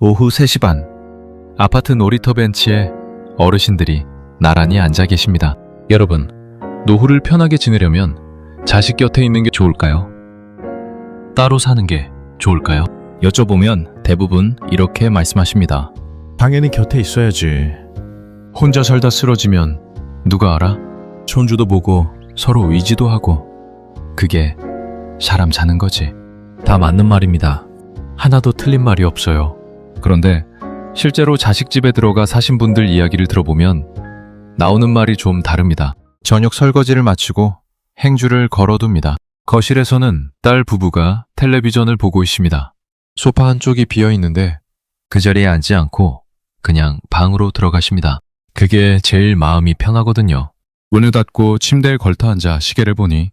오후 3시 반, 아파트 놀이터 벤치에 어르신들이 나란히 앉아 계십니다. 여러분, 노후를 편하게 지내려면 자식 곁에 있는 게 좋을까요? 따로 사는 게 좋을까요? 여쭤보면 대부분 이렇게 말씀하십니다. 당연히 곁에 있어야지. 혼자 살다 쓰러지면 누가 알아? 손주도 보고 서로 의지도 하고. 그게 사람 사는 거지. 다 맞는 말입니다. 하나도 틀린 말이 없어요. 그런데 실제로 자식 집에 들어가 사신 분들 이야기를 들어보면 나오는 말이 좀 다릅니다. 저녁 설거지를 마치고 행주를 걸어둡니다. 거실에서는 딸 부부가 텔레비전을 보고 있습니다. 소파 한쪽이 비어 있는데 그 자리에 앉지 않고 그냥 방으로 들어가십니다. 그게 제일 마음이 편하거든요. 문을 닫고 침대에 걸터 앉아 시계를 보니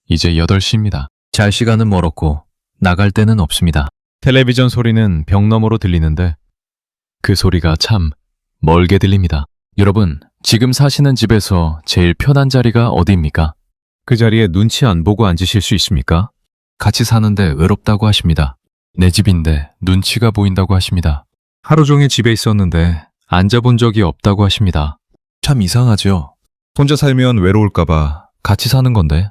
이제 8시입니다. 잘 시간은 멀었고 나갈 데는 없습니다. 텔레비전 소리는 벽 너머로 들리는데 그 소리가 참 멀게 들립니다. 여러분, 지금 사시는 집에서 제일 편한 자리가 어디입니까? 그 자리에 눈치 안 보고 앉으실 수 있습니까? 같이 사는데 외롭다고 하십니다. 내 집인데 눈치가 보인다고 하십니다. 하루 종일 집에 있었는데 앉아본 적이 없다고 하십니다. 참 이상하죠? 혼자 살면 외로울까봐 같이 사는 건데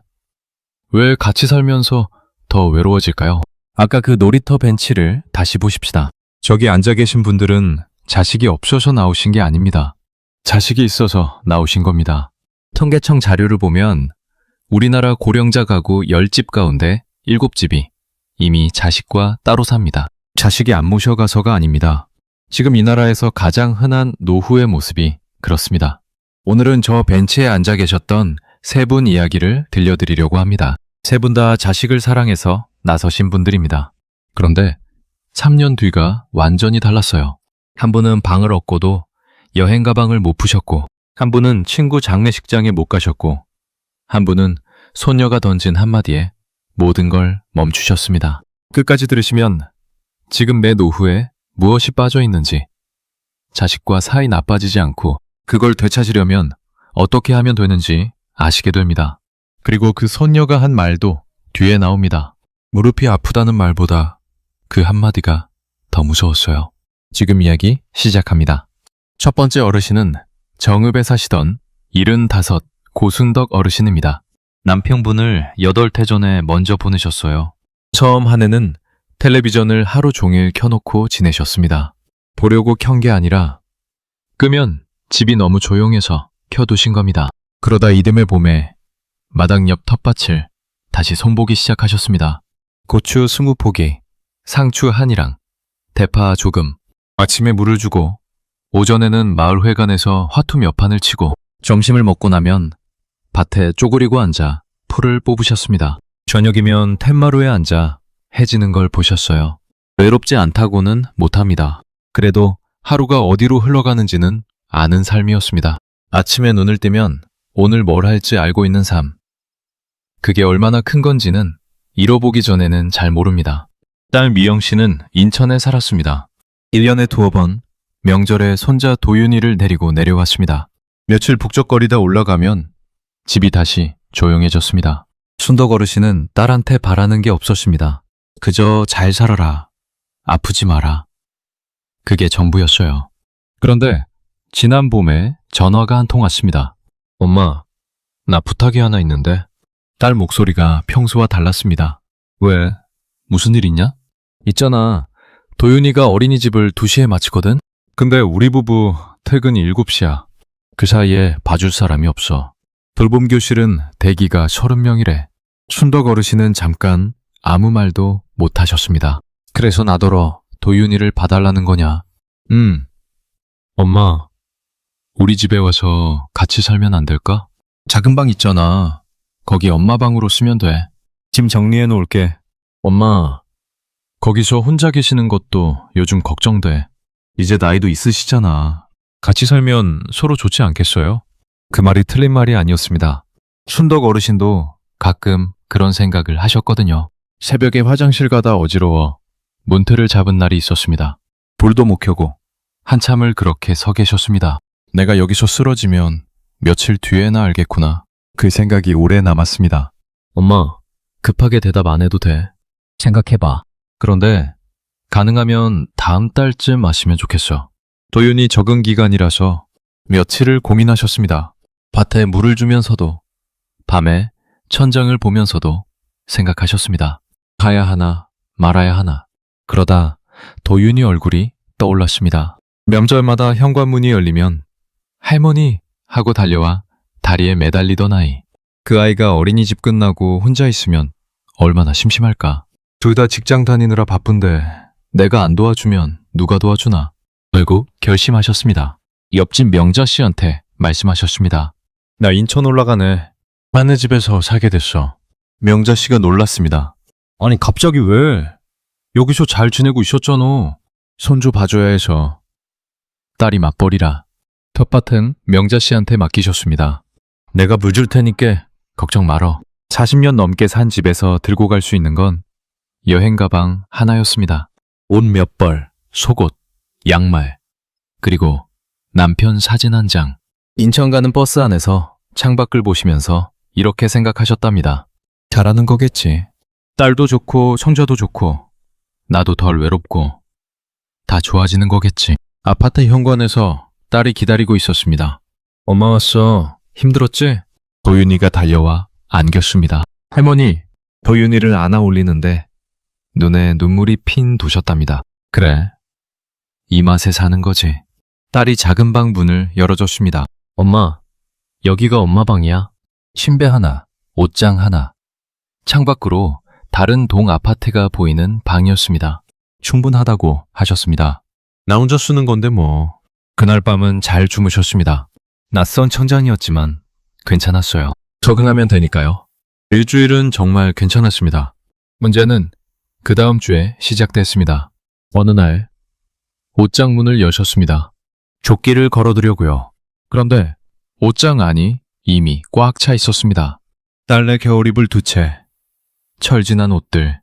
왜 같이 살면서 더 외로워질까요? 아까 그 놀이터 벤치를 다시 보십시다. 저기 앉아 계신 분들은 자식이 없어서 나오신 게 아닙니다. 자식이 있어서 나오신 겁니다. 통계청 자료를 보면 우리나라 고령자 가구 10집 가운데 7집이 이미 자식과 따로 삽니다. 자식이 안 모셔가서가 아닙니다. 지금 이 나라에서 가장 흔한 노후의 모습이 그렇습니다. 오늘은 저 벤치에 앉아 계셨던 세 분 이야기를 들려드리려고 합니다. 세 분 다 자식을 사랑해서 나서신 분들입니다. 그런데 3년 뒤가 완전히 달랐어요. 한 분은 방을 얻고도 여행 가방을 못 푸셨고, 한 분은 친구 장례식장에 못 가셨고, 한 분은 소녀가 던진 한마디에 모든 걸 멈추셨습니다. 끝까지 들으시면 지금 내 노후에 무엇이 빠져 있는지, 자식과 사이 나빠지지 않고 그걸 되찾으려면 어떻게 하면 되는지 아시게 됩니다. 그리고 그 소녀가 한 말도 뒤에 나옵니다. 무릎이 아프다는 말보다 그 한마디가 더 무서웠어요. 지금 이야기 시작합니다. 첫 번째 어르신은 정읍에 사시던 75 고순덕 어르신입니다. 남편분을 8해 전에 먼저 보내셨어요. 처음 한 해는 텔레비전을 하루 종일 켜놓고 지내셨습니다. 보려고 켠 게 아니라 끄면 집이 너무 조용해서 켜두신 겁니다. 그러다 이듬해 봄에 마당 옆 텃밭을 다시 손보기 시작하셨습니다. 고추 20포기, 상추 한이랑, 대파 조금. 아침에 물을 주고 오전에는 마을회관에서 화투 몇 판을 치고 점심을 먹고 나면 밭에 쪼그리고 앉아 풀을 뽑으셨습니다. 저녁이면 툇마루에 앉아 해지는 걸 보셨어요. 외롭지 않다고는 못합니다. 그래도 하루가 어디로 흘러가는지는 아는 삶이었습니다. 아침에 눈을 뜨면 오늘 뭘 할지 알고 있는 삶. 그게 얼마나 큰 건지는 잃어보기 전에는 잘 모릅니다. 딸 미영 씨는 인천에 살았습니다. 1년에 2번 명절에 손자 도윤이를 데리고 내려왔습니다. 며칠 북적거리다 올라가면 집이 다시 조용해졌습니다. 순덕 어르신은 딸한테 바라는 게 없었습니다. 그저 잘 살아라, 아프지 마라. 그게 전부였어요. 그런데 지난 봄에 전화가 한 통 왔습니다. 엄마, 나 부탁이 하나 있는데. 딸 목소리가 평소와 달랐습니다. 왜? 무슨 일 있냐? 있잖아, 도윤이가 어린이집을 2시에 마치거든? 근데 우리 부부 퇴근이 7시야. 그 사이에 봐줄 사람이 없어. 돌봄 교실은 대기가 30명이래. 순덕 어르신은 잠깐 아무 말도 못 하셨습니다. 그래서 나더러 도윤이를 봐달라는 거냐? 엄마, 우리 집에 와서 같이 살면 안 될까? 작은 방 있잖아. 거기 엄마 방으로 쓰면 돼. 짐 정리해 놓을게. 엄마, 거기서 혼자 계시는 것도 요즘 걱정돼. 이제 나이도 있으시잖아. 같이 살면 서로 좋지 않겠어요? 그 말이 틀린 말이 아니었습니다. 순덕 어르신도 가끔 그런 생각을 하셨거든요. 새벽에 화장실 가다 어지러워 문틀을 잡은 날이 있었습니다. 불도 못 켜고 한참을 그렇게 서 계셨습니다. 내가 여기서 쓰러지면 며칠 뒤에나 알겠구나. 그 생각이 오래 남았습니다. 엄마, 급하게 대답 안 해도 돼. 생각해봐. 그런데 가능하면 다음 달쯤 하시면 좋겠어. 도윤이 적응 기간이라서 며칠을 고민하셨습니다. 밭에 물을 주면서도 밤에 천장을 보면서도 생각하셨습니다. 가야 하나 말아야 하나. 그러다 도윤이 얼굴이 떠올랐습니다. 명절마다 현관문이 열리면 할머니 하고 달려와 다리에 매달리던 아이. 그 아이가 어린이집 끝나고 혼자 있으면 얼마나 심심할까. 둘 다 직장 다니느라 바쁜데 내가 안 도와주면 누가 도와주나. 결국 결심하셨습니다. 옆집 명자 씨한테 말씀하셨습니다. 나 인천 올라가네. 아내 집에서 살게 됐어. 명자 씨가 놀랐습니다. 아니 갑자기 왜? 여기서 잘 지내고 있었잖아. 손주 봐줘야 해서. 딸이 맞벌이라 텃밭은 명자 씨한테 맡기셨습니다. 내가 물 줄 테니까 걱정 말어. 40년 넘게 산 집에서 들고 갈 수 있는 건 여행 가방 하나였습니다. 옷 몇 벌, 속옷, 양말, 그리고 남편 사진 한 장. 인천 가는 버스 안에서 창밖을 보시면서 이렇게 생각하셨답니다. 잘하는 거겠지. 딸도 좋고 성자도 좋고 나도 덜 외롭고 다 좋아지는 거겠지. 아파트 현관에서 딸이 기다리고 있었습니다. 엄마 왔어. 힘들었지? 도윤이가 달려와 안겼습니다. 할머니, 도윤이를 안아 올리는데 눈에 눈물이 핀 도셨답니다. 그래, 이 맛에 사는 거지. 딸이 작은 방 문을 열어줬습니다. 엄마, 여기가 엄마 방이야. 침대 하나, 옷장 하나. 창밖으로 다른 동 아파트가 보이는 방이었습니다. 충분하다고 하셨습니다. 나 혼자 쓰는 건데 뭐. 그날 밤은 잘 주무셨습니다. 낯선 천장이었지만 괜찮았어요. 적응하면 되니까요. 일주일은 정말 괜찮았습니다. 문제는 그 다음 주에 시작됐습니다. 어느 날 옷장 문을 여셨습니다. 조끼를 걸어두려고요. 그런데 옷장 안이 이미 꽉 차 있었습니다. 딸내 겨울 입을 두 채, 철진한 옷들,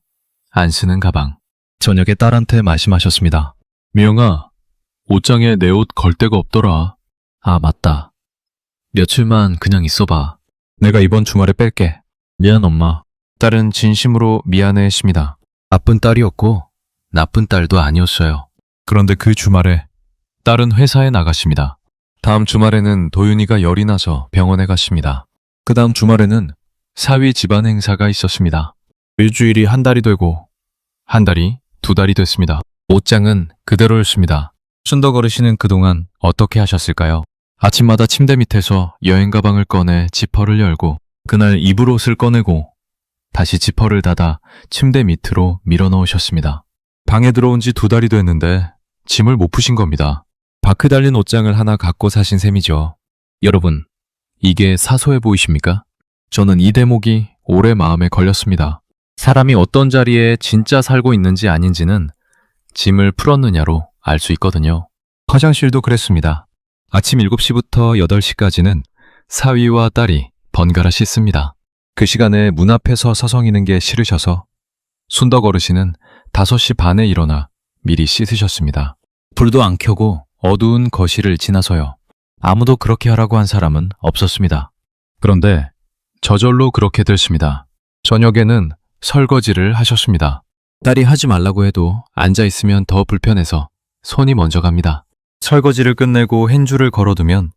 안 쓰는 가방. 저녁에 딸한테 말씀하셨습니다. 미영아, 옷장에 내 옷 걸 데가 없더라. 아, 맞다. 며칠만 그냥 있어봐. 내가 이번 주말에 뺄게. 미안, 엄마. 딸은 진심으로 미안해했습니다. 나쁜 딸이었고 나쁜 딸도 아니었어요. 그런데 그 주말에 딸은 회사에 나갔습니다. 다음 주말에는 도윤이가 열이 나서 병원에 갔습니다. 그 다음 주말에는 사위 집안 행사가 있었습니다. 일주일이 한 달이 되고 한 달이 두 달이 됐습니다. 옷장은 그대로였습니다. 순덕 어르신은 그동안 어떻게 하셨을까요? 아침마다 침대 밑에서 여행 가방을 꺼내 지퍼를 열고 그날 입을 옷을 꺼내고 다시 지퍼를 닫아 침대 밑으로 밀어 넣으셨습니다. 방에 들어온 지 두 달이 됐는데 짐을 못 푸신 겁니다. 바크 달린 옷장을 하나 갖고 사신 셈이죠. 여러분, 이게 사소해 보이십니까? 저는 이 대목이 오래 마음에 걸렸습니다. 사람이 어떤 자리에 진짜 살고 있는지 아닌지는 짐을 풀었느냐로 알 수 있거든요. 화장실도 그랬습니다. 아침 7시부터 8시까지는 사위와 딸이 번갈아 씻습니다. 그 시간에 문 앞에서 서성이는 게 싫으셔서 순덕 어르신은 5시 반에 일어나 미리 씻으셨습니다. 불도 안 켜고 어두운 거실을 지나서요. 아무도 그렇게 하라고 한 사람은 없었습니다. 그런데 저절로 그렇게 됐습니다. 저녁에는 설거지를 하셨습니다. 딸이 하지 말라고 해도 앉아있으면 더 불편해서 손이 먼저 갑니다. 설거지를 끝내고 행주를 걸어두면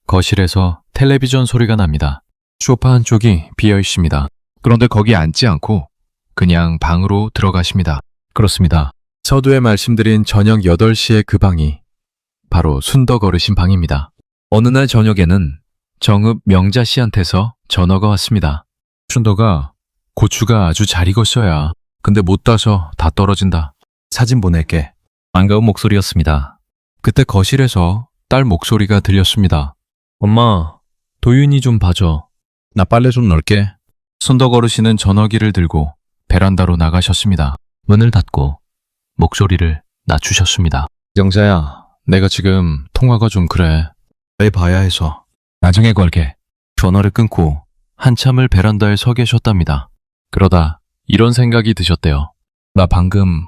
거실에서 텔레비전 소리가 납니다. 소파 한쪽이 비어 있습니다. 그런데 거기 앉지 않고 그냥 방으로 들어가십니다. 그렇습니다. 서두에 말씀드린 저녁 8시에 그 방이 바로 순덕 어르신 방입니다. 어느 날 저녁에는 정읍 명자 씨한테서 전화가 왔습니다. 순덕아, 고추가 아주 잘 익었어야. 근데 못 따서 다 떨어진다. 사진 보낼게. 반가운 목소리였습니다. 그때 거실에서 딸 목소리가 들렸습니다. 엄마, 도윤이 좀 봐줘. 나 빨래 좀 넣을게. 순덕 어르신은 전화기를 들고 베란다로 나가셨습니다. 문을 닫고 목소리를 낮추셨습니다. 영자야, 내가 지금 통화가 좀 그래. 왜 봐야 해서. 나중에 걸게. 전화를 끊고 한참을 베란다에 서 계셨답니다. 그러다 이런 생각이 드셨대요. 나 방금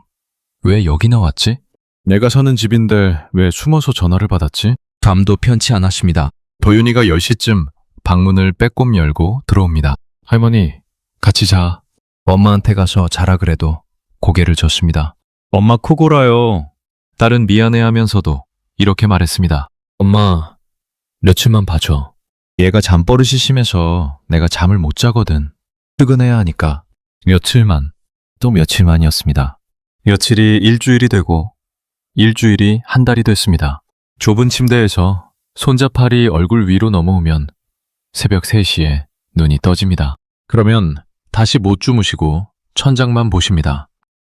왜 여기 나왔지? 내가 사는 집인데 왜 숨어서 전화를 받았지? 감도 편치 않았습니다. 도윤이가 10시쯤 방문을 빼꼼 열고 들어옵니다. 할머니, 같이 자. 엄마한테 가서 자라 그래도 고개를 젓습니다. 엄마 코 골아요. 딸은 미안해하면서도 이렇게 말했습니다. 엄마, 며칠만 봐줘. 얘가 잠버릇이 심해서 내가 잠을 못 자거든. 퇴근해야 하니까. 며칠만, 또 며칠만이었습니다. 며칠이 일주일이 되고 일주일이 한 달이 됐습니다. 좁은 침대에서 손자팔이 얼굴 위로 넘어오면 새벽 3시에 눈이 떠집니다. 그러면 다시 못 주무시고 천장만 보십니다.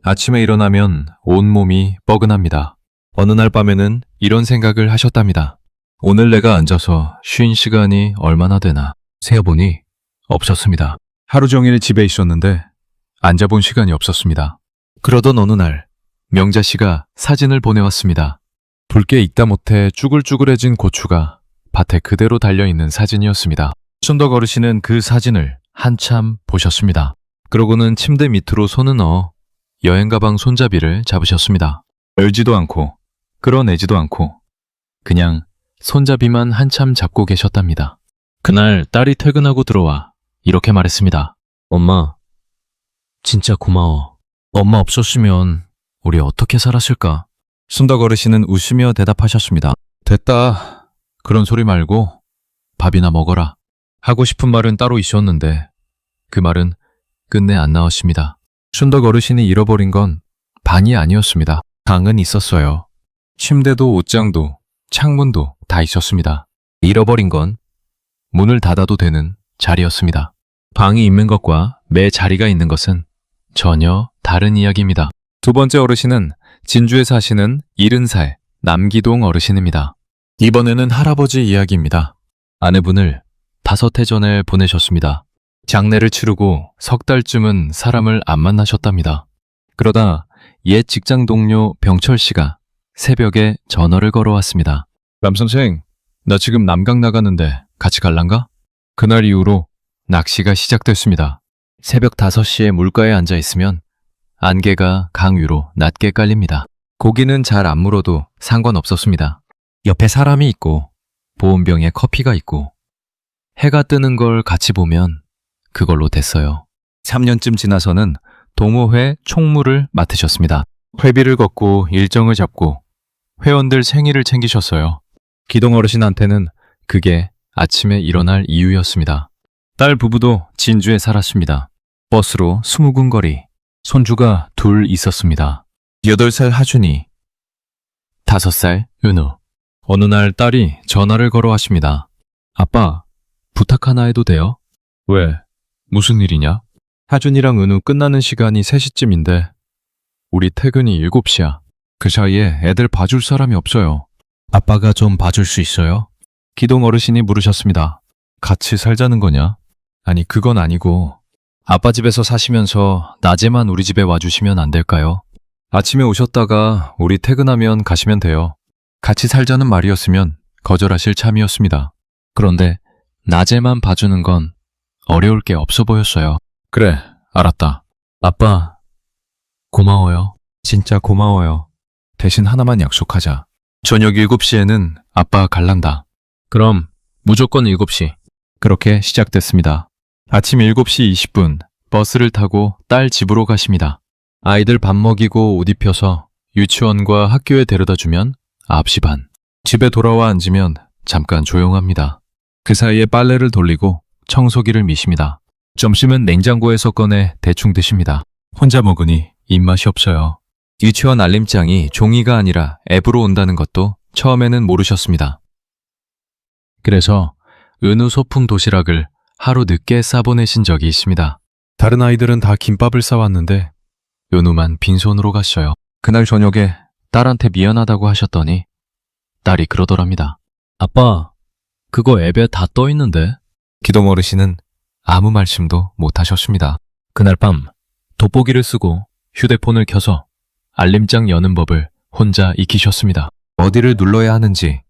아침에 일어나면 온몸이 뻐근합니다. 어느 날 밤에는 이런 생각을 하셨답니다. 오늘 내가 앉아서 쉰 시간이 얼마나 되나 세어보니 없었습니다. 하루 종일 집에 있었는데 앉아본 시간이 없었습니다. 그러던 어느 날 명자 씨가 사진을 보내왔습니다. 붉게 익다 못해 쭈글쭈글해진 고추가 밭에 그대로 달려있는 사진이었습니다. 춘덕 어르신은 그 사진을 한참 보셨습니다. 그러고는 침대 밑으로 손을 넣어 여행 가방 손잡이를 잡으셨습니다. 열지도 않고 끌어내지도 않고 그냥 손잡이만 한참 잡고 계셨답니다. 그날 딸이 퇴근하고 들어와 이렇게 말했습니다. 엄마, 진짜 고마워. 엄마 없었으면 우리 어떻게 살았을까? 순덕 어르신은 웃으며 대답하셨습니다. 됐다. 그런 소리 말고 밥이나 먹어라. 하고 싶은 말은 따로 있었는데 그 말은 끝내 안 나왔습니다. 순덕 어르신이 잃어버린 건 반이 아니었습니다. 방은 있었어요. 침대도 옷장도 창문도 다 있었습니다. 잃어버린 건 문을 닫아도 되는 자리였습니다. 방이 있는 것과 매 자리가 있는 것은 전혀 다른 이야기입니다. 두 번째 어르신은 진주에 사시는 70살 남기동 어르신입니다. 이번에는 할아버지 이야기입니다. 아내분을 5해 전에 보내셨습니다. 장례를 치르고 석 달쯤은 사람을 안 만나셨답니다. 그러다 옛 직장 동료 병철 씨가 새벽에 전화를 걸어왔습니다. 남선생, 나 지금 남강 나가는데 같이 갈란가? 그날 이후로 낚시가 시작됐습니다. 새벽 5시에 물가에 앉아 있으면 안개가 강 위로 낮게 깔립니다. 고기는 잘 안 물어도 상관없었습니다. 옆에 사람이 있고 보온병에 커피가 있고 해가 뜨는 걸 같이 보면 그걸로 됐어요. 3년쯤 지나서는 동호회 총무를 맡으셨습니다. 회비를 걷고 일정을 잡고 회원들 생일을 챙기셨어요. 기동 어르신한테는 그게 아침에 일어날 이유였습니다. 딸 부부도 진주에 살았습니다. 버스로 20분 거리. 손주가 2 있었습니다. 8살 하준이, 5살 은우. 어느 날 딸이 전화를 걸어왔습니다. 아빠, 부탁 하나 해도 돼요? 왜? 무슨 일이냐? 하준이랑 은우 끝나는 시간이 3시쯤인데 우리 퇴근이 7시야. 그 사이에 애들 봐줄 사람이 없어요. 아빠가 좀 봐줄 수 있어요? 기동 어르신이 물으셨습니다. 같이 살자는 거냐? 아니, 그건 아니고 아빠 집에서 사시면서 낮에만 우리 집에 와주시면 안 될까요? 아침에 오셨다가 우리 퇴근하면 가시면 돼요. 같이 살자는 말이었으면 거절하실 참이었습니다. 그런데 낮에만 봐주는 건 어려울 게 없어 보였어요. 그래, 알았다. 아빠, 고마워요. 진짜 고마워요. 대신 하나만 약속하자. 저녁 7시에는 아빠 갈란다. 그럼 무조건 7시. 그렇게 시작됐습니다. 아침 7시 20분 버스를 타고 딸 집으로 가십니다. 아이들 밥 먹이고 옷 입혀서 유치원과 학교에 데려다 주면 9시 반. 집에 돌아와 앉으면 잠깐 조용합니다. 그 사이에 빨래를 돌리고 청소기를 미십니다. 점심은 냉장고에서 꺼내 대충 드십니다. 혼자 먹으니 입맛이 없어요. 유치원 알림장이 종이가 아니라 앱으로 온다는 것도 처음에는 모르셨습니다. 그래서 은우 소풍 도시락을 하루 늦게 싸보내신 적이 있습니다. 다른 아이들은 다 김밥을 싸왔는데 은우만 빈손으로 갔어요. 그날 저녁에 딸한테 미안하다고 하셨더니 딸이 그러더랍니다. 아빠, 그거 앱에 다 떠 있는데? 기동 어르신은 아무 말씀도 못 하셨습니다. 그날 밤 돋보기를 쓰고 휴대폰을 켜서 알림장 여는 법을 혼자 익히셨습니다. 어디를 눌러야 하는지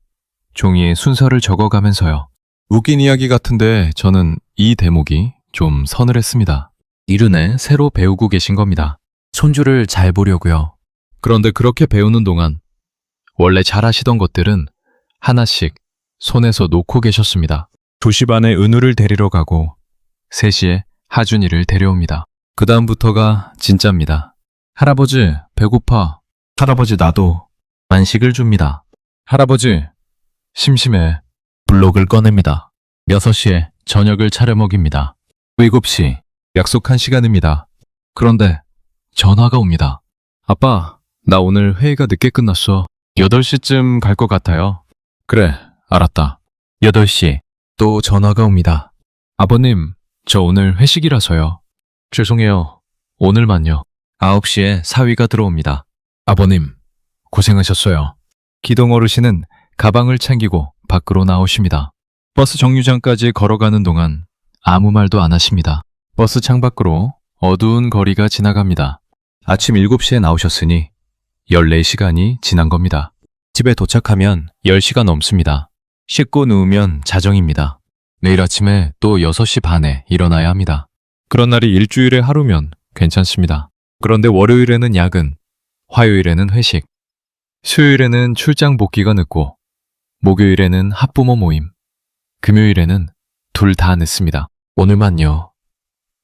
종이에 순서를 적어가면서요. 웃긴 이야기 같은데 저는 이 대목이 좀 서늘했습니다. 이른에 새로 배우고 계신 겁니다. 손주를 잘 보려고요. 그런데 그렇게 배우는 동안 원래 잘하시던 것들은 하나씩 손에서 놓고 계셨습니다. 2시 반에 은우를 데리러 가고 3시에 하준이를 데려옵니다. 그 다음부터가 진짜입니다. 할아버지, 배고파. 할아버지 나도. 만식을 줍니다. 할아버지, 심심해. 블록을 꺼냅니다. 6시에 저녁을 차려 먹입니다. 7시, 약속한 시간입니다. 그런데 전화가 옵니다. 아빠, 나 오늘 회의가 늦게 끝났어. 8시쯤 갈 것 같아요. 그래, 알았다. 8시, 또 전화가 옵니다. 아버님, 저 오늘 회식이라서요. 죄송해요. 오늘만요. 9시에 사위가 들어옵니다. 아버님, 고생하셨어요. 기동 어르신은 가방을 챙기고 밖으로 나오십니다. 버스 정류장까지 걸어가는 동안 아무 말도 안 하십니다. 버스 창밖으로 어두운 거리가 지나갑니다. 아침 7시에 나오셨으니 14시간이 지난 겁니다. 집에 도착하면 10시가 넘습니다. 씻고 누우면 자정입니다. 내일 아침에 또 6시 반에 일어나야 합니다. 그런 날이 일주일에 하루면 괜찮습니다. 그런데 월요일에는 야근, 화요일에는 회식, 수요일에는 출장 복귀가 늦고, 목요일에는 학부모 모임, 금요일에는 둘 다 늦습니다. 오늘만요.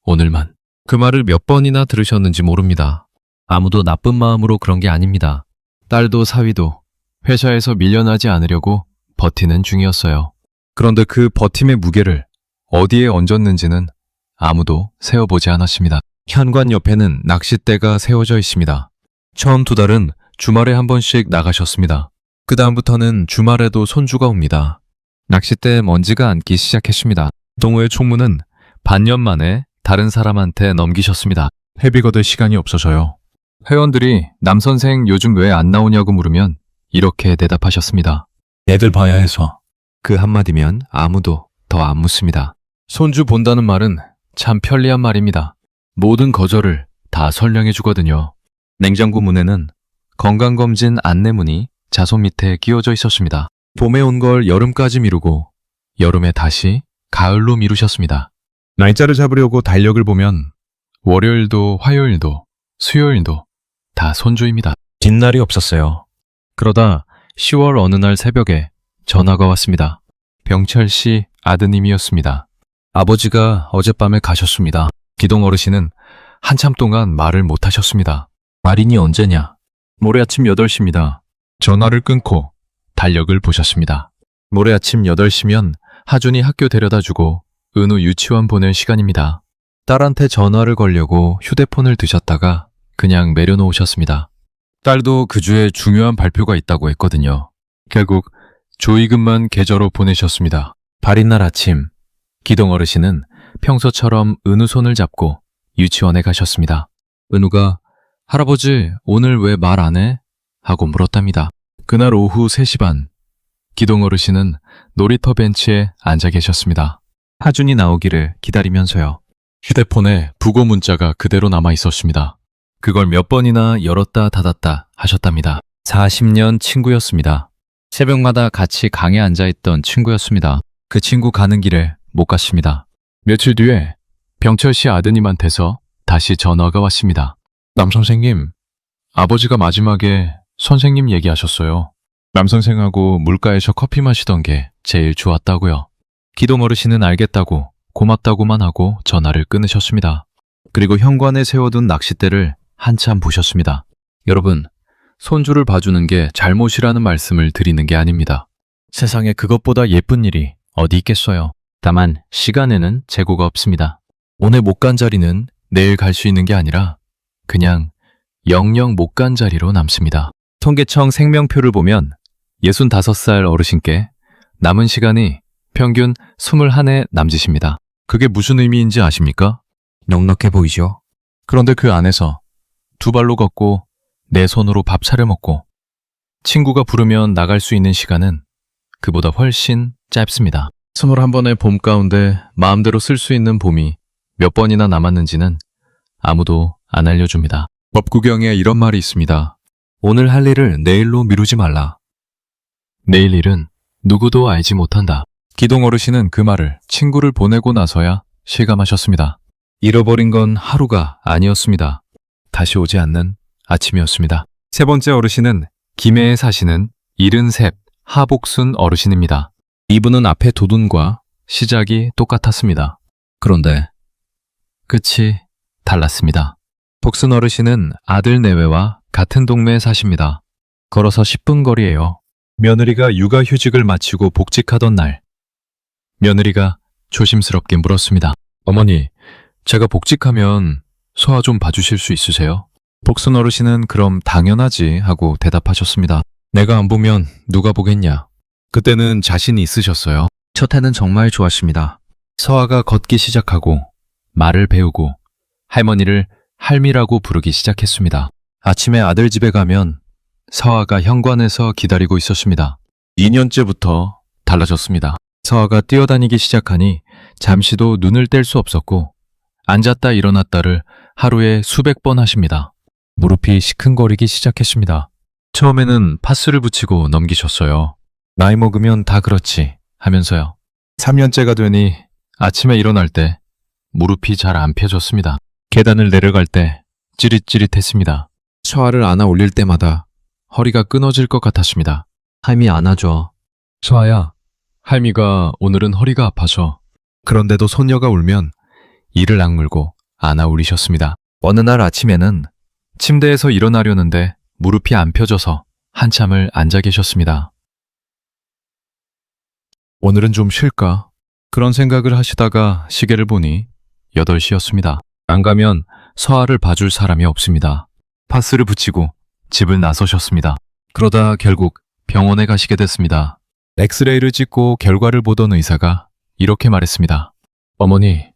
오늘만. 그 말을 몇 번이나 들으셨는지 모릅니다. 아무도 나쁜 마음으로 그런 게 아닙니다. 딸도 사위도 회사에서 밀려나지 않으려고 버티는 중이었어요. 그런데 그 버팀의 무게를 어디에 얹었는지는 아무도 세어보지 않았습니다. 현관 옆에는 낚싯대가 세워져 있습니다. 처음 2달은 주말에 한 번씩 나가셨습니다. 그 다음부터는 주말에도 손주가 옵니다. 낚싯대에 먼지가 앉기 시작했습니다. 동호회 총무는 반년 만에 다른 사람한테 넘기셨습니다. 회비 거둘 시간이 없어서요. 회원들이 남선생 요즘 왜 안 나오냐고 물으면 이렇게 대답하셨습니다. 애들 봐야 해서. 그 한마디면 아무도 더 안 묻습니다. 손주 본다는 말은 참 편리한 말입니다. 모든 거절을 다 설명해 주거든요. 냉장고 문에는 건강검진 안내문이 자손 밑에 끼워져 있었습니다. 봄에 온 걸 여름까지 미루고 여름에 다시 가을로 미루셨습니다. 날짜를 잡으려고 달력을 보면 월요일도 화요일도 수요일도 다 손주입니다. 뒷날이 없었어요. 그러다 10월 어느 날 새벽에 전화가 왔습니다. 병철 씨 아드님이었습니다. 아버지가 어젯밤에 가셨습니다. 기동 어르신은 한참 동안 말을 못 하셨습니다. 말인이 언제냐? 모레 아침 8시입니다. 전화를 끊고 달력을 보셨습니다. 모레 아침 8시면 하준이 학교 데려다 주고 은우 유치원 보낼 시간입니다. 딸한테 전화를 걸려고 휴대폰을 드셨다가 그냥 내려놓으셨습니다. 딸도 그 주에 중요한 발표가 있다고 했거든요. 결국 조의금만 계좌로 보내셨습니다. 발인 날 아침, 기동 어르신은 평소처럼 은우 손을 잡고 유치원에 가셨습니다. 은우가 할아버지 오늘 왜 말 안 해? 하고 물었답니다. 그날 오후 3시 반, 기동 어르신은 놀이터 벤치에 앉아 계셨습니다. 하준이 나오기를 기다리면서요. 휴대폰에 부고 문자가 그대로 남아 있었습니다. 그걸 몇 번이나 열었다 닫았다 하셨답니다. 40년 친구였습니다. 새벽마다 같이 강에 앉아있던 친구였습니다. 그 친구 가는 길에 못 갔습니다. 며칠 뒤에 병철 씨 아드님한테서 다시 전화가 왔습니다. 남선생님, 아버지가 마지막에 선생님 얘기하셨어요. 남선생하고 물가에서 커피 마시던 게 제일 좋았다고요. 기동 어르신은 알겠다고 고맙다고만 하고 전화를 끊으셨습니다. 그리고 현관에 세워둔 낚싯대를 한참 보셨습니다. 여러분, 손주를 봐주는 게 잘못이라는 말씀을 드리는 게 아닙니다. 세상에 그것보다 예쁜 일이 어디 있겠어요. 다만 시간에는 재고가 없습니다. 오늘 못 간 자리는 내일 갈 수 있는 게 아니라 그냥 영영 못 간 자리로 남습니다. 통계청 생명표를 보면 65살 어르신께 남은 시간이 평균 21해 남짓입니다. 그게 무슨 의미인지 아십니까? 넉넉해 보이죠? 그런데 그 안에서 2발로 걷고 내 손으로 밥 차려 먹고 친구가 부르면 나갈 수 있는 시간은 그보다 훨씬 짧습니다. 21번의 봄 가운데 마음대로 쓸 수 있는 봄이 몇 번이나 남았는지는 아무도 안 알려줍니다. 법구경에 이런 말이 있습니다. 오늘 할 일을 내일로 미루지 말라. 내일 일은 누구도 알지 못한다. 기동 어르신은 그 말을 친구를 보내고 나서야 실감하셨습니다. 잃어버린 건 하루가 아니었습니다. 다시 오지 않는 아침이었습니다. 세 번째 어르신은 김해에 사시는 73 하복순 어르신입니다. 이분은 앞에 도둔과 시작이 똑같았습니다. 그런데 끝이 달랐습니다. 복순 어르신은 아들 내외와 같은 동네에 사십니다. 걸어서 10분 거리예요. 며느리가 육아휴직을 마치고 복직하던 날, 며느리가 조심스럽게 물었습니다. 어머니, 제가 복직하면 소아 좀 봐주실 수 있으세요? 복순 어르신은 그럼 당연하지 하고 대답하셨습니다. 내가 안 보면 누가 보겠냐. 그때는 자신이 있으셨어요. 첫 해는 정말 좋았습니다. 서아가 걷기 시작하고 말을 배우고 할머니를 할미라고 부르기 시작했습니다. 아침에 아들 집에 가면 서아가 현관에서 기다리고 있었습니다. 2년째부터 달라졌습니다. 서아가 뛰어다니기 시작하니 잠시도 눈을 뗄 수 없었고 앉았다 일어났다를 하루에 수백 번 하십니다. 무릎이 시큰거리기 시작했습니다. 처음에는 파스를 붙이고 넘기셨어요. 나이 먹으면 다 그렇지 하면서요. 3년째가 되니 아침에 일어날 때 무릎이 잘 안 펴졌습니다. 계단을 내려갈 때 찌릿찌릿했습니다. 서아를 안아 올릴 때마다 허리가 끊어질 것 같았습니다. 할미 안아줘. 서아야, 할미가 오늘은 허리가 아파서. 그런데도 손녀가 울면 이를 악물고 안아 올리셨습니다. 어느 날 아침에는 침대에서 일어나려는데 무릎이 안 펴져서 한참을 앉아 계셨습니다. 오늘은 좀 쉴까? 그런 생각을 하시다가 시계를 보니 8시였습니다. 안 가면 서아를 봐줄 사람이 없습니다. 파스를 붙이고 집을 나서셨습니다. 그러다 결국 병원에 가시게 됐습니다. 엑스레이를 찍고 결과를 보던 의사가 이렇게 말했습니다. 어머니,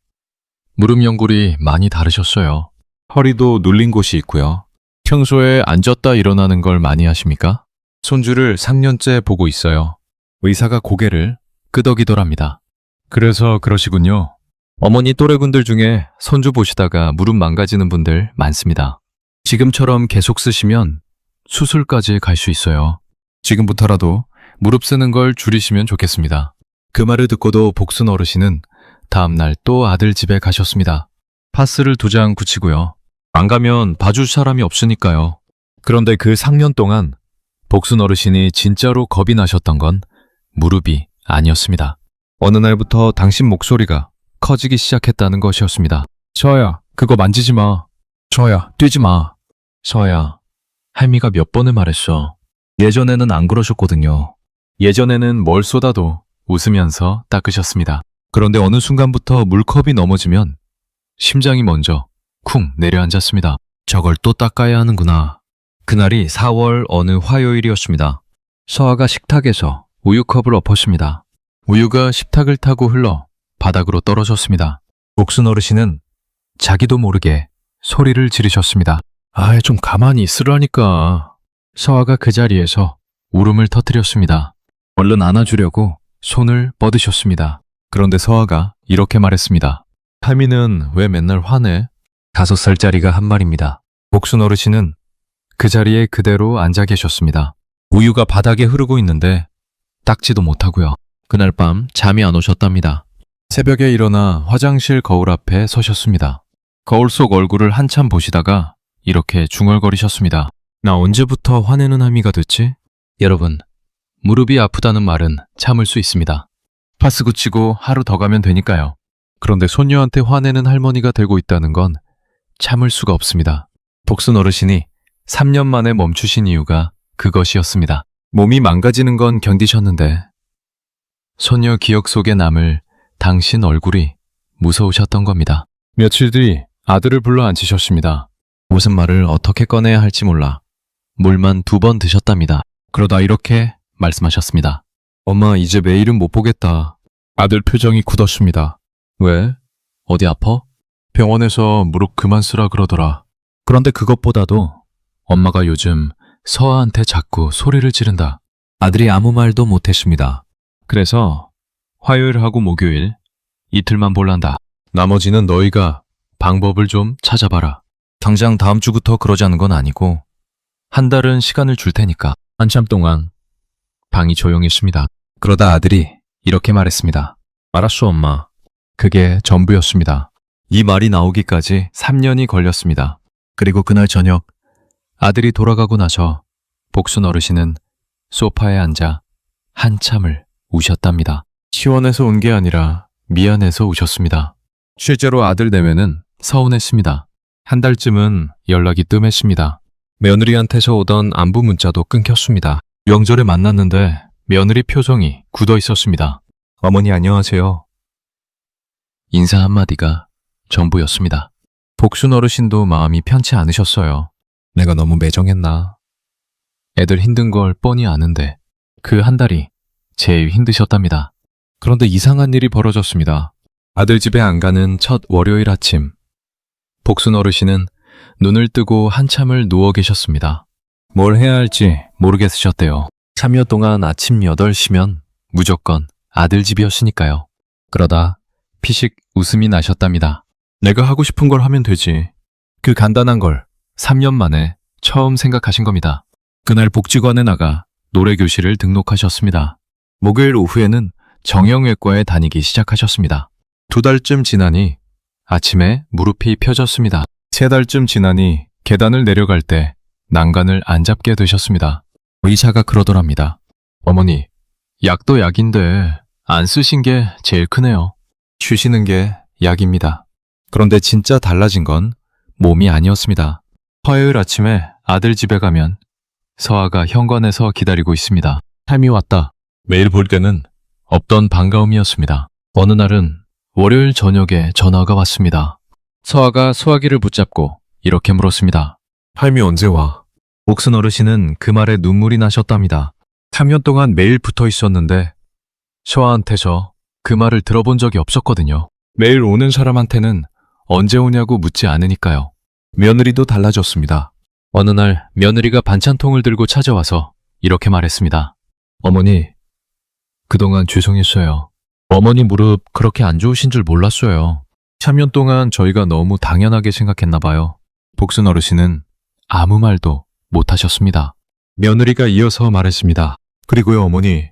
무릎 연골이 많이 다르셨어요. 허리도 눌린 곳이 있고요. 평소에 앉았다 일어나는 걸 많이 하십니까? 손주를 3년째 보고 있어요. 의사가 고개를 끄덕이더랍니다. 그래서 그러시군요. 어머니 또래분들 중에 손주 보시다가 무릎 망가지는 분들 많습니다. 지금처럼 계속 쓰시면 수술까지 갈 수 있어요. 지금부터라도 무릎 쓰는 걸 줄이시면 좋겠습니다. 그 말을 듣고도 복순 어르신은 다음날 또 아들 집에 가셨습니다. 파스를 2장 붙이고요. 안 가면 봐줄 사람이 없으니까요. 그런데 그 3년 동안 복순 어르신이 진짜로 겁이 나셨던 건 무릎이 아니었습니다. 어느 날부터 당신 목소리가 커지기 시작했다는 것이었습니다. 서아야, 그거 만지지 마. 서아야, 뛰지 마. 서아야, 할미가 몇 번을 말했어. 예전에는 안 그러셨거든요. 예전에는 뭘 쏟아도 웃으면서 닦으셨습니다. 그런데 어느 순간부터 물컵이 넘어지면 심장이 먼저 쿵 내려앉았습니다. 저걸 또 닦아야 하는구나. 그날이 4월 어느 화요일이었습니다. 서아가 식탁에서 우유컵을 엎었습니다. 우유가 식탁을 타고 흘러 바닥으로 떨어졌습니다. 복순 어르신은 자기도 모르게 소리를 지르셨습니다. 아이, 좀 가만히 있으라니까. 서아가 그 자리에서 울음을 터뜨렸습니다. 얼른 안아주려고 손을 뻗으셨습니다. 그런데 서아가 이렇게 말했습니다. 할미는 왜 맨날 화내? 5살짜리가 한 말입니다. 복순 어르신은 그 자리에 그대로 앉아 계셨습니다. 우유가 바닥에 흐르고 있는데 닦지도 못하고요. 그날 밤 잠이 안 오셨답니다. 새벽에 일어나 화장실 거울 앞에 서셨습니다. 거울 속 얼굴을 한참 보시다가 이렇게 중얼거리셨습니다. 나 언제부터 화내는 할미가 됐지? 여러분, 무릎이 아프다는 말은 참을 수 있습니다. 파스 붙이고 하루 더 가면 되니까요. 그런데 손녀한테 화내는 할머니가 되고 있다는 건 참을 수가 없습니다. 복순 어르신이 3년 만에 멈추신 이유가 그것이었습니다. 몸이 망가지는 건 견디셨는데 손녀 기억 속에 남을 당신 얼굴이 무서우셨던 겁니다. 며칠 뒤 아들을 불러 앉히셨습니다. 무슨 말을 어떻게 꺼내야 할지 몰라 물만 2번 드셨답니다. 그러다 이렇게 말씀하셨습니다. 엄마, 이제 매일은 못 보겠다. 아들 표정이 굳었습니다. 왜? 어디 아파? 병원에서 무릎 그만 쓰라 그러더라. 그런데 그것보다도 엄마가 요즘 서아한테 자꾸 소리를 지른다. 아들이 아무 말도 못했습니다. 그래서 화요일하고 목요일 이틀만 볼란다. 나머지는 너희가 방법을 좀 찾아봐라. 당장 다음 주부터 그러자는 건 아니고 한 달은 시간을 줄 테니까. 한참 동안 방이 조용했습니다. 그러다 아들이 이렇게 말했습니다. 알았어, 엄마. 그게 전부였습니다. 이 말이 나오기까지 3년이 걸렸습니다. 그리고 그날 저녁 아들이 돌아가고 나서 복순 어르신은 소파에 앉아 한참을 우셨답니다. 시원해서 운 게 아니라 미안해서 우셨습니다. 실제로 아들 내외는 서운했습니다. 한 달쯤은 연락이 뜸했습니다. 며느리한테서 오던 안부 문자도 끊겼습니다. 명절에 만났는데 며느리 표정이 굳어 있었습니다. 어머니 안녕하세요. 인사 한마디가 전부였습니다. 복순 어르신도 마음이 편치 않으셨어요. 내가 너무 매정했나? 애들 힘든 걸 뻔히 아는데 그 한 달이 제일 힘드셨답니다. 그런데 이상한 일이 벌어졌습니다. 아들 집에 안 가는 첫 월요일 아침, 복순 어르신은 눈을 뜨고 한참을 누워 계셨습니다. 뭘 해야 할지 모르겠으셨대요. 3여 동안 아침 8시면 무조건 아들 집이었으니까요. 그러다 피식 웃음이 나셨답니다. 내가 하고 싶은 걸 하면 되지. 그 간단한 걸 3년 만에 처음 생각하신 겁니다. 그날 복지관에 나가 노래교실을 등록하셨습니다. 목요일 오후에는 정형외과에 다니기 시작하셨습니다. 2달쯤 지나니 아침에 무릎이 펴졌습니다. 3달쯤 지나니 계단을 내려갈 때 난간을 안 잡게 되셨습니다. 의사가 그러더랍니다. 어머니, 약도 약인데 안 쓰신 게 제일 크네요. 쉬시는 게 약입니다. 그런데 진짜 달라진 건 몸이 아니었습니다. 화요일 아침에 아들 집에 가면 서아가 현관에서 기다리고 있습니다. 삶이 왔다. 매일 볼 때는 없던 반가움이었습니다. 어느 날은 월요일 저녁에 전화가 왔습니다. 서아가 소화기를 붙잡고 이렇게 물었습니다. 할미 언제 와? 복순 어르신은 그 말에 눈물이 나셨답니다. 3년 동안 매일 붙어 있었는데 서아한테서 그 말을 들어본 적이 없었거든요. 매일 오는 사람한테는 언제 오냐고 묻지 않으니까요. 며느리도 달라졌습니다. 어느 날 며느리가 반찬통을 들고 찾아와서 이렇게 말했습니다. 어머니, 그동안 죄송했어요. 어머니 무릎 그렇게 안 좋으신 줄 몰랐어요. 3년 동안 저희가 너무 당연하게 생각했나 봐요. 복순 어르신은 아무 말도 못하셨습니다. 며느리가 이어서 말했습니다. 그리고요 어머니,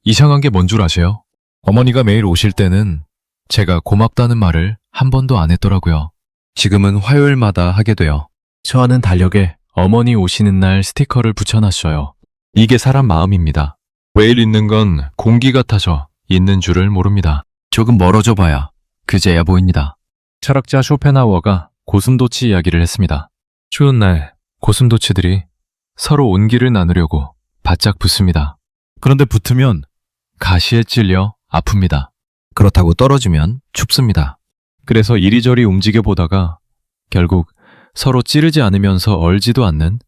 이상한 게 뭔 줄 아세요? 어머니가 매일 오실 때는 제가 고맙다는 말을 한 번도 안 했더라고요. 지금은 화요일마다 하게 돼요. 서아는 달력에 어머니 오시는 날 스티커를 붙여놨어요. 이게 사람 마음입니다. 매일 있는 건 공기 같아서 있는 줄을 모릅니다. 조금 멀어져 봐야 그제야 보입니다. 철학자 쇼펜하우어가 고슴도치 이야기를 했습니다. 추운 날 고슴도치들이 서로 온기를 나누려고 바짝 붙습니다. 그런데 붙으면 가시에 찔려 아픕니다. 그렇다고 떨어지면 춥습니다. 그래서 이리저리 움직여 보다가 결국 서로 찌르지 않으면서 얼지도 않는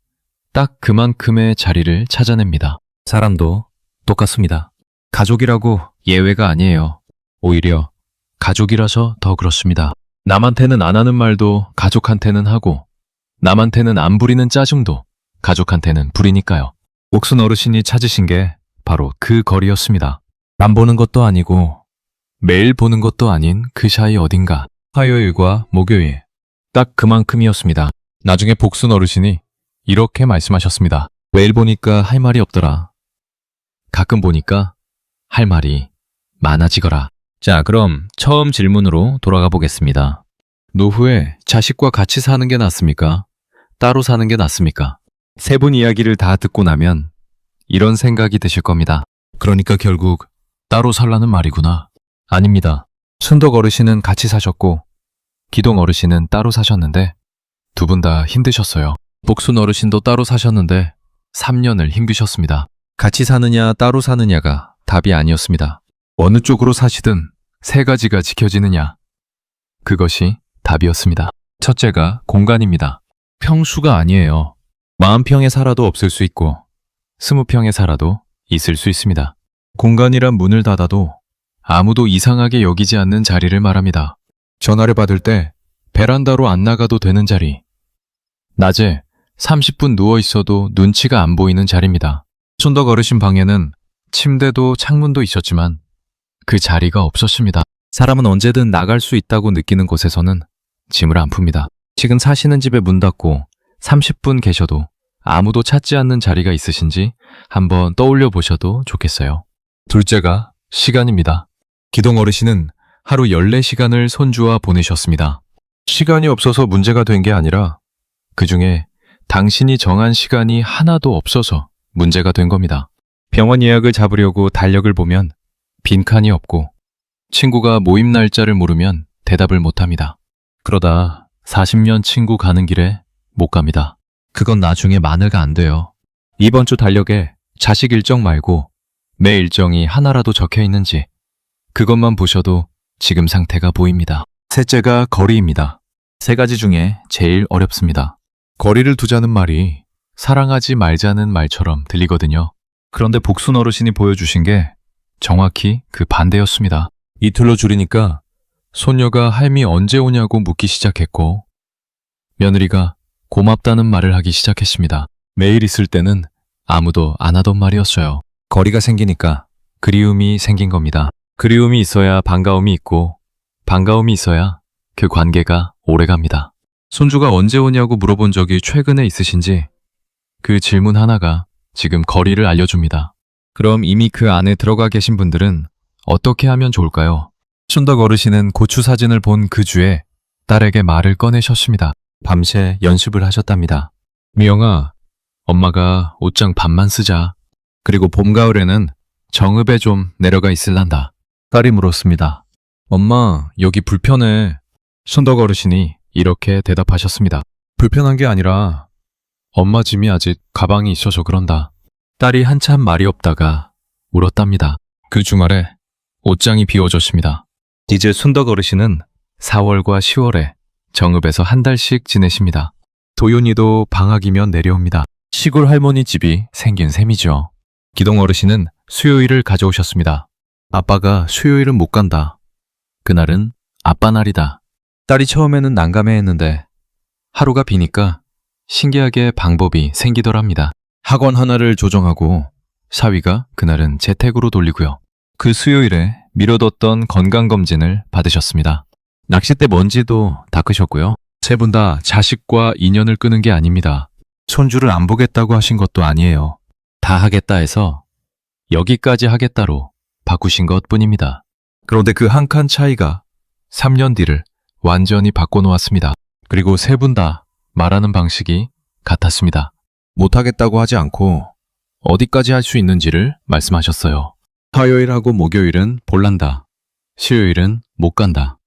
딱 그만큼의 자리를 찾아냅니다. 사람도 똑같습니다. 가족이라고 예외가 아니에요. 오히려 가족이라서 더 그렇습니다. 남한테는 안 하는 말도 가족한테는 하고 남한테는 안 부리는 짜증도 가족한테는 부리니까요. 옥순 어르신이 찾으신 게 바로 그 거리였습니다. 안 보는 것도 아니고 매일 보는 것도 아닌 그 사이 어딘가 화요일과 목요일 딱 그만큼이었습니다. 나중에 복순 어르신이 이렇게 말씀하셨습니다. 매일 보니까 할 말이 없더라. 가끔 보니까 할 말이 많아지거라. 자, 그럼 처음 질문으로 돌아가 보겠습니다. 노후에 자식과 같이 사는 게 낫습니까? 따로 사는 게 낫습니까? 세 분 이야기를 다 듣고 나면 이런 생각이 드실 겁니다. 그러니까 결국 따로 살라는 말이구나. 아닙니다. 순덕 어르신은 같이 사셨고 기동 어르신은 따로 사셨는데 두 분 다 힘드셨어요. 복순 어르신도 따로 사셨는데 3년을 힘드셨습니다. 같이 사느냐 따로 사느냐가 답이 아니었습니다. 어느 쪽으로 사시든 세 가지가 지켜지느냐. 그것이 답이었습니다. 첫째가 공간입니다. 평수가 아니에요. 40평에 살아도 없을 수 있고 20평에 살아도 있을 수 있습니다. 공간이란 문을 닫아도 아무도 이상하게 여기지 않는 자리를 말합니다. 전화를 받을 때 베란다로 안 나가도 되는 자리. 낮에 30분 누워 있어도 눈치가 안 보이는 자리입니다. 순덕 어르신 방에는 침대도 창문도 있었지만 그 자리가 없었습니다. 사람은 언제든 나갈 수 있다고 느끼는 곳에서는 짐을 안 풉니다. 지금 사시는 집에 문 닫고 30분 계셔도 아무도 찾지 않는 자리가 있으신지 한번 떠올려 보셔도 좋겠어요. 둘째가 시간입니다. 기동 어르신은 하루 14시간을 손주와 보내셨습니다. 시간이 없어서 문제가 된 게 아니라 그중에 당신이 정한 시간이 하나도 없어서 문제가 된 겁니다. 병원 예약을 잡으려고 달력을 보면 빈칸이 없고 친구가 모임 날짜를 물으면 대답을 못합니다. 그러다 40년 친구 가는 길에 못 갑니다. 그건 나중에 만회가 안 돼요. 이번 주 달력에 자식 일정 말고 매 일정이 하나라도 적혀 있는지 그것만 보셔도 지금 상태가 보입니다. 셋째가 거리입니다. 세 가지 중에 제일 어렵습니다. 거리를 두자는 말이 사랑하지 말자는 말처럼 들리거든요. 그런데 복순 어르신이 보여주신 게 정확히 그 반대였습니다. 이틀로 줄이니까 손녀가 할미 언제 오냐고 묻기 시작했고 며느리가 고맙다는 말을 하기 시작했습니다. 매일 있을 때는 아무도 안 하던 말이었어요. 거리가 생기니까 그리움이 생긴 겁니다. 그리움이 있어야 반가움이 있고 반가움이 있어야 그 관계가 오래갑니다. 손주가 언제 오냐고 물어본 적이 최근에 있으신지 그 질문 하나가 지금 거리를 알려줍니다. 그럼 이미 그 안에 들어가 계신 분들은 어떻게 하면 좋을까요? 춘덕 어르신은 고추 사진을 본 그 주에 딸에게 말을 꺼내셨습니다. 밤새 연습을 하셨답니다. 미영아, 엄마가 옷장 반만 쓰자. 그리고 봄, 가을에는 정읍에 좀 내려가 있을란다. 딸이 물었습니다. 엄마, 여기 불편해. 춘덕 어르신이 이렇게 대답하셨습니다. 불편한 게 아니라 엄마 짐이 아직 가방이 있어서 그런다. 딸이 한참 말이 없다가 울었답니다. 그 주말에 옷장이 비워졌습니다. 이제 순덕 어르신은 4월과 10월에 정읍에서 한 달씩 지내십니다. 도윤이도 방학이면 내려옵니다. 시골 할머니 집이 생긴 셈이죠. 기동 어르신은 수요일을 가져오셨습니다. 아빠가 수요일은 못 간다. 그날은 아빠 날이다. 딸이 처음에는 난감해했는데 하루가 비니까 신기하게 방법이 생기더랍니다. 학원 하나를 조정하고 사위가 그날은 재택으로 돌리고요. 그 수요일에 미뤄뒀던 건강검진을 받으셨습니다. 낚싯대 먼지도 닦으셨고요. 세 분 다 자식과 인연을 끄는 게 아닙니다. 손주를 안 보겠다고 하신 것도 아니에요. 다 하겠다 해서 여기까지 하겠다로 바꾸신 것 뿐입니다. 그런데 그 한 칸 차이가 3년 뒤를 완전히 바꿔놓았습니다. 그리고 세 분 다 말하는 방식이 같았습니다. 못하겠다고 하지 않고 어디까지 할 수 있는지를 말씀하셨어요. 화요일하고 목요일은 볼란다. 수요일은 못 간다.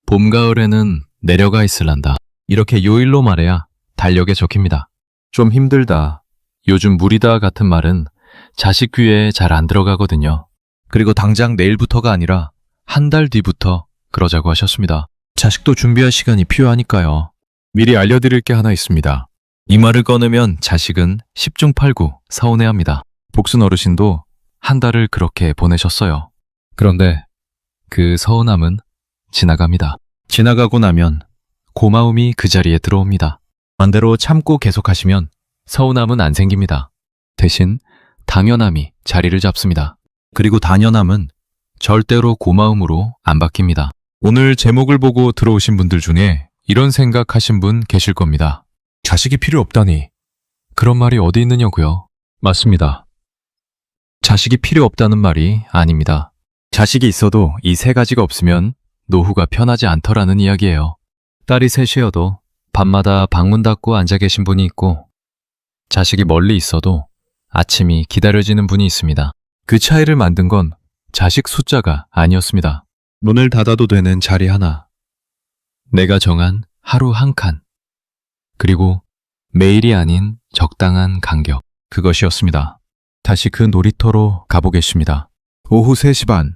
봄, 가을에는 내려가 있을란다. 이렇게 요일로 말해야 달력에 적힙니다. 좀 힘들다, 요즘 무리다 같은 말은 자식 귀에 잘 안 들어가거든요. 그리고 당장 내일부터가 아니라 한 달 뒤부터 그러자고 하셨습니다. 자식도 준비할 시간이 필요하니까요. 미리 알려드릴 게 하나 있습니다. 이 말을 꺼내면 자식은 10중 8구 서운해합니다. 복순 어르신도 한 달을 그렇게 보내셨어요. 그런데 그 서운함은 지나갑니다. 지나가고 나면 고마움이 그 자리에 들어옵니다. 반대로 참고 계속하시면 서운함은 안 생깁니다. 대신 당연함이 자리를 잡습니다. 그리고 당연함은 절대로 고마움으로 안 바뀝니다. 오늘 제목을 보고 들어오신 분들 중에 이런 생각하신 분 계실 겁니다. 자식이 필요 없다니. 그런 말이 어디 있느냐고요? 맞습니다. 자식이 필요 없다는 말이 아닙니다. 자식이 있어도 이 세 가지가 없으면 노후가 편하지 않더라는 이야기예요. 딸이 셋이어도 밤마다 방문 닫고 앉아 계신 분이 있고 자식이 멀리 있어도 아침이 기다려지는 분이 있습니다. 그 차이를 만든 건 자식 숫자가 아니었습니다. 문을 닫아도 되는 자리 하나, 내가 정한 하루 한 칸, 그리고 매일이 아닌 적당한 간격, 그것이었습니다. 다시 그 놀이터로 가보겠습니다. 오후 3시 반,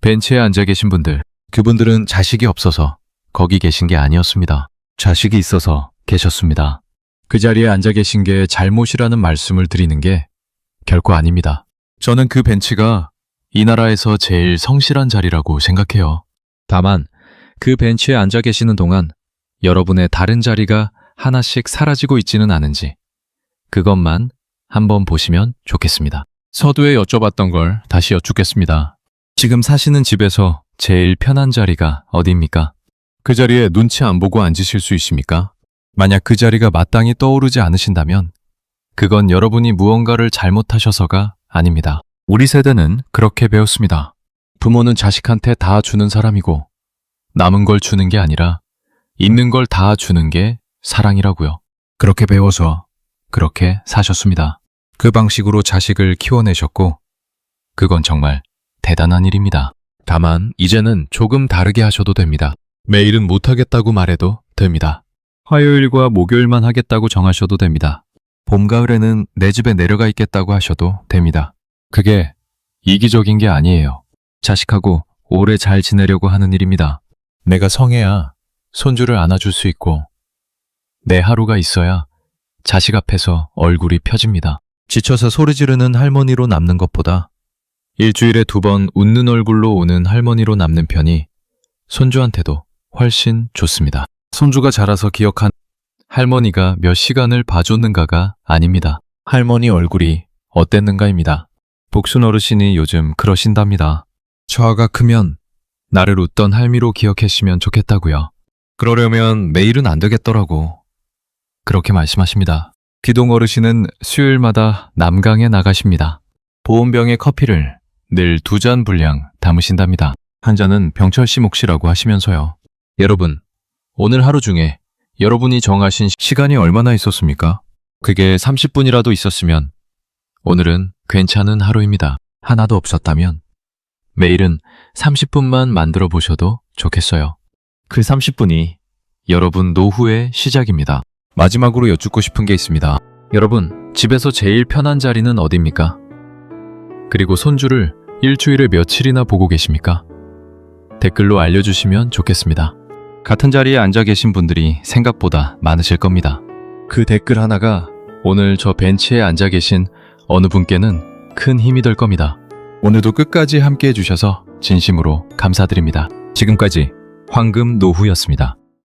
벤치에 앉아 계신 분들, 그분들은 자식이 없어서 거기 계신 게 아니었습니다. 자식이 있어서 계셨습니다. 그 자리에 앉아 계신 게 잘못이라는 말씀을 드리는 게 결코 아닙니다. 저는 그 벤치가 이 나라에서 제일 성실한 자리라고 생각해요. 다만 그 벤치에 앉아 계시는 동안 여러분의 다른 자리가 하나씩 사라지고 있지는 않은지 그것만 한번 보시면 좋겠습니다. 서두에 여쭤봤던 걸 다시 여쭙겠습니다. 지금 사시는 집에서 제일 편한 자리가 어디입니까? 그 자리에 눈치 안 보고 앉으실 수 있습니까? 만약 그 자리가 마땅히 떠오르지 않으신다면 그건 여러분이 무언가를 잘못하셔서가 아닙니다. 우리 세대는 그렇게 배웠습니다. 부모는 자식한테 다 주는 사람이고 남은 걸 주는 게 아니라 있는 걸 다 주는 게 사랑이라고요. 그렇게 배워서 그렇게 사셨습니다. 그 방식으로 자식을 키워내셨고 그건 정말 대단한 일입니다. 다만 이제는 조금 다르게 하셔도 됩니다. 매일은 못하겠다고 말해도 됩니다. 화요일과 목요일만 하겠다고 정하셔도 됩니다. 봄, 가을에는 내 집에 내려가 있겠다고 하셔도 됩니다. 그게 이기적인 게 아니에요. 자식하고 오래 잘 지내려고 하는 일입니다. 내가 성해야 손주를 안아줄 수 있고 내 하루가 있어야 자식 앞에서 얼굴이 펴집니다. 지쳐서 소리 지르는 할머니로 남는 것보다 일주일에 2번 웃는 얼굴로 오는 할머니로 남는 편이 손주한테도 훨씬 좋습니다. 손주가 자라서 기억한 할머니가 몇 시간을 봐줬는가가 아닙니다. 할머니 얼굴이 어땠는가입니다. 복순 어르신이 요즘 그러신답니다. 처아가 크면 나를 웃던 할미로 기억했으면 좋겠다고요. 그러려면 매일은 안 되겠더라고. 그렇게 말씀하십니다. 기동 어르신은 수요일마다 남강에 나가십니다. 보온병에 커피를 늘 2잔 분량 담으신답니다. 한 잔은 병철 씨 몫이라고 하시면서요. 여러분, 오늘 하루 중에 여러분이 정하신 시간이 얼마나 있었습니까? 그게 30분이라도 있었으면 오늘은 괜찮은 하루입니다. 하나도 없었다면 매일은 30분만 만들어 보셔도 좋겠어요. 그 30분이 여러분 노후의 시작입니다. 마지막으로 여쭙고 싶은 게 있습니다. 여러분, 집에서 제일 편한 자리는 어디입니까? 그리고 손주를 일주일에 며칠이나 보고 계십니까? 댓글로 알려주시면 좋겠습니다. 같은 자리에 앉아 계신 분들이 생각보다 많으실 겁니다. 그 댓글 하나가 오늘 저 벤치에 앉아 계신 어느 분께는 큰 힘이 될 겁니다. 오늘도 끝까지 함께 해주셔서 진심으로 감사드립니다. 지금까지 황금 노후였습니다.